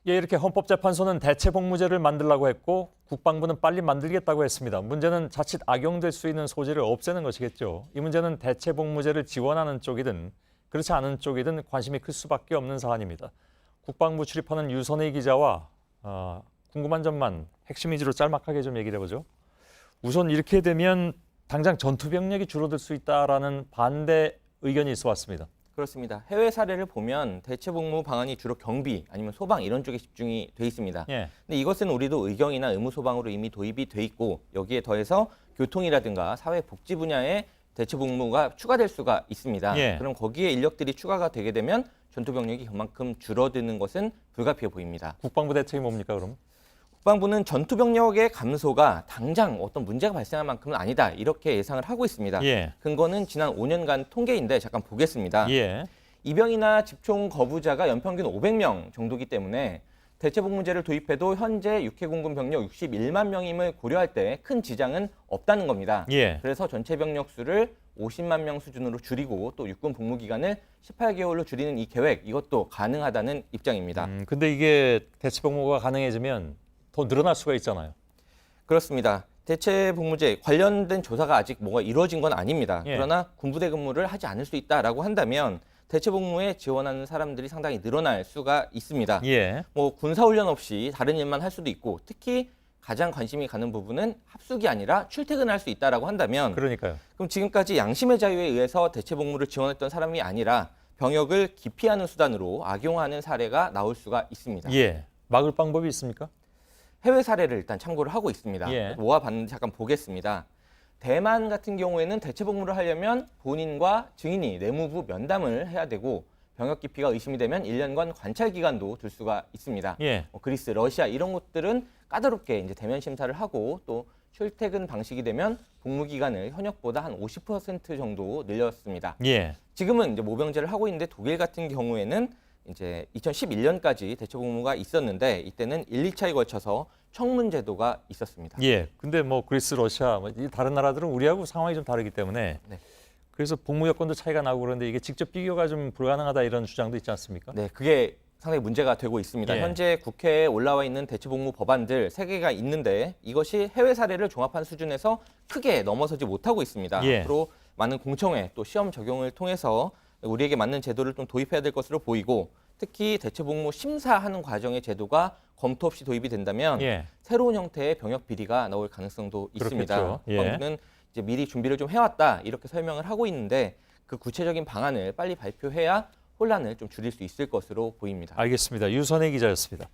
예, 이렇게 헌법재판소는 대체복무제를 만들라고 했고 국방부는 빨리 만들겠다고 했습니다. 문제는 자칫 악용될 수 있는 소지를 없애는 것이겠죠. 이 문제는 대체복무제를 지원하는 쪽이든 그렇지 않은 쪽이든 관심이 클 수밖에 없는 사안입니다. 국방부 출입하는 유선희 기자와 궁금한 점만 핵심 위주로 짤막하게 좀 얘기를 해보죠. 우선 이렇게 되면 당장 전투병력이 줄어들 수 있다라는 반대 의견이 있어 왔습니다. 그렇습니다. 해외 사례를 보면 대체복무 방안이 주로 경비 아니면 소방 이런 쪽에 집중이 돼 있습니다. 예. 근데 이것은 우리도 의경이나 의무소방으로 이미 도입이 돼 있고 여기에 더해서 교통이라든가 사회복지 분야에 대체복무가 추가될 수가 있습니다. 예. 그럼 거기에 인력들이 추가가 되게 되면 전투병력이 그만큼 줄어드는 것은 불가피해 보입니다. 국방부 대책이 뭡니까 그럼? 국방부는 전투병력의 감소가 당장 어떤 문제가 발생할 만큼은 아니다 이렇게 예상을 하고 있습니다. 예. 근거는 지난 5년간 통계인데 잠깐 보겠습니다. 예. 입영이나 집총 거부자가 연평균 500명 정도이기 때문에 대체복무제를 도입해도 현재 육해공군 병력 61만 명임을 고려할 때 큰 지장은 없다는 겁니다. 예. 그래서 전체 병력 수를 50만 명 수준으로 줄이고 또 육군 복무 기간을 18개월로 줄이는 이 계획 이것도 가능하다는 입장입니다. 근데 이게 대체복무가 가능해지면 더 늘어날 수가 있잖아요. 그렇습니다. 대체복무제 관련된 조사가 아직 뭐가 이루어진 건 아닙니다. 예. 그러나 군부대 근무를 하지 않을 수 있다라고 한다면 대체복무에 지원하는 사람들이 상당히 늘어날 수가 있습니다. 예. 뭐 군사훈련 없이 다른 일만 할 수도 있고 특히 가장 관심이 가는 부분은 합숙이 아니라 출퇴근할 수 있다라고 한다면 그러니까요. 그럼 지금까지 양심의 자유에 의해서 대체복무를 지원했던 사람이 아니라 병역을 기피하는 수단으로 악용하는 사례가 나올 수가 있습니다. 예. 막을 방법이 있습니까? 해외 사례를 일단 참고를 하고 있습니다. 예. 모아봤는데 잠깐 보겠습니다. 대만 같은 경우에는 대체복무를 하려면 본인과 증인이 내무부 면담을 해야 되고 병역 기피가 의심이 되면 1년간 관찰 기간도 둘 수가 있습니다. 예. 그리스, 러시아 이런 곳들은 까다롭게 이제 대면 심사를 하고 또 출퇴근 방식이 되면 복무 기간을 현역보다 한 50% 정도 늘렸습니다. 예. 지금은 이제 모병제를 하고 있는데 독일 같은 경우에는 이제 2011년까지 대체복무가 있었는데 이때는 1, 2차에 걸쳐서 청문 제도가 있었습니다. 예. 근데 뭐 그리스, 러시아, 이 다른 나라들은 우리하고 상황이 좀 다르기 때문에 네. 그래서 복무 여건도 차이가 나고 그런데 이게 직접 비교가 좀 불가능하다 이런 주장도 있지 않습니까? 네, 그게 상당히 문제가 되고 있습니다. 예. 현재 국회에 올라와 있는 대체복무 법안들 3개가 있는데 이것이 해외 사례를 종합한 수준에서 크게 넘어서지 못하고 있습니다. 예. 앞으로 많은 공청회 또 시험 적용을 통해서 우리에게 맞는 제도를 좀 도입해야 될 것으로 보이고 특히 대체복무 심사하는 과정의 제도가 검토 없이 도입이 된다면 예. 새로운 형태의 병역 비리가 나올 가능성도 있습니다. 그렇겠죠. 예. 국방부는 이제 미리 준비를 좀 해왔다 이렇게 설명을 하고 있는데 그 구체적인 방안을 빨리 발표해야 혼란을 좀 줄일 수 있을 것으로 보입니다. 알겠습니다. 유선혜 기자였습니다.